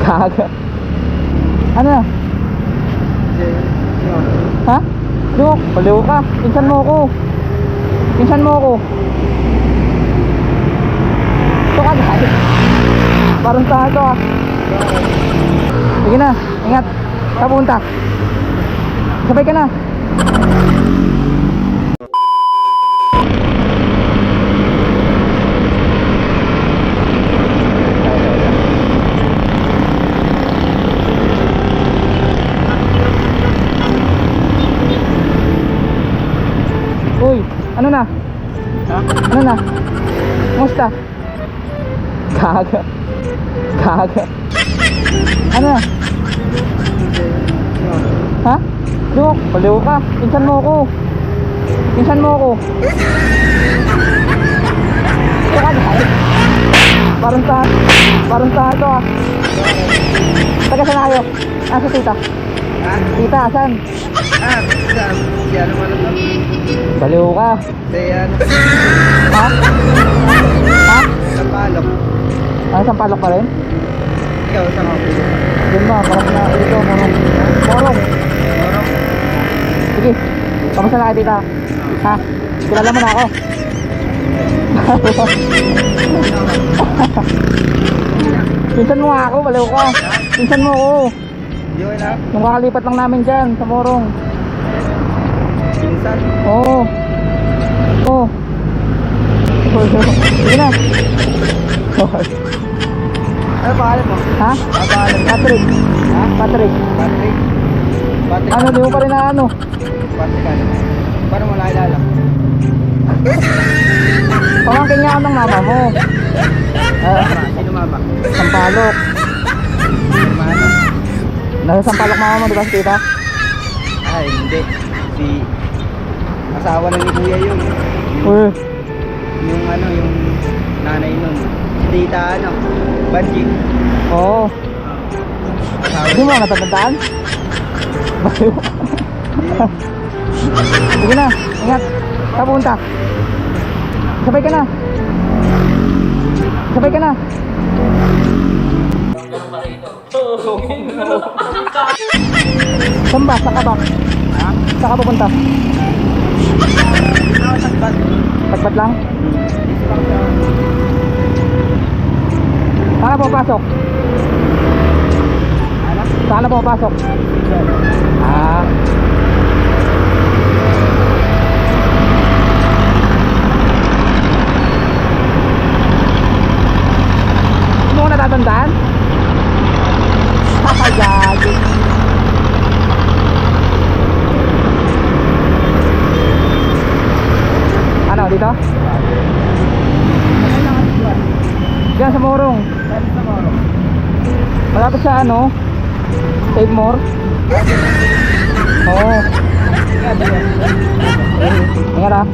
Gaga. Ano na? Ha? Duk, baliw ka. Pinsan mo ko. Pinsan mo ko. Ito ka dahil. Parang sa ito ah. Sige na, ingat. Saan punta? Sabay ka na. Uy, ano na? Ha? Ano na? Musta? Gaga. Gaga. Ano na? Ha? Duk, baliw ka. Pinsan mo ko. Pinsan mo ko. Ito ka dahil. Parang sa ito ah. Taga saan kayo? Sa tita. Ha? Tita, asan? Si ano man ito? Baliw ka. Si ano? Ha? Ha? Sa palok. Ano, Sampalok pa rin? Ikaw, sa mga pulo. Yun ba, parang na ito, morong. Morong. Morong. Sige, kamusta na kayo tita? Ha? Kilala mo na ako. Pinsan mo nga ako, baliw ka. Pinsan mo ako. Di ko na. Nung kakalipat lang namin dyan, sa Morong. Pinsan. Oo. Oo. Sige na. Ano pangalan mo? Ha? Ano pangalan mo? Patrick. Ha? Patrick. Patrick. Patrick. Ano, di mo pa rin na ano? Patrick ano? Paano mo nakilala? Pamangkin niya ako ng mama mo. Sino mama? Sampalok. Mano? Nasa Sampalok mama mo, di ba si tita? Ay, hindi. Si asawa na ni Kuya yun. Uy. Yung ano, yung nanay nun. Tita ano? Banji. Oo. Asawa. Hindi mo natatandaan? Baliw. Sige na, ingat. Saan punta? Sabay ka na. Sabay ka na. Saan ba? Saan ka ba? Ha? Saan ka pupunta? Ano, sagbat? Tagbat lang? Saan ka pumapasok? Ano? Saan ka pumapasok? Ah. Hindi mo ko natatandaan? Kakagagin. Ano, dito? Diyan sa Morong. Saan sa Morong? Malapit sa ano? Save More? Oo. Ingat ah.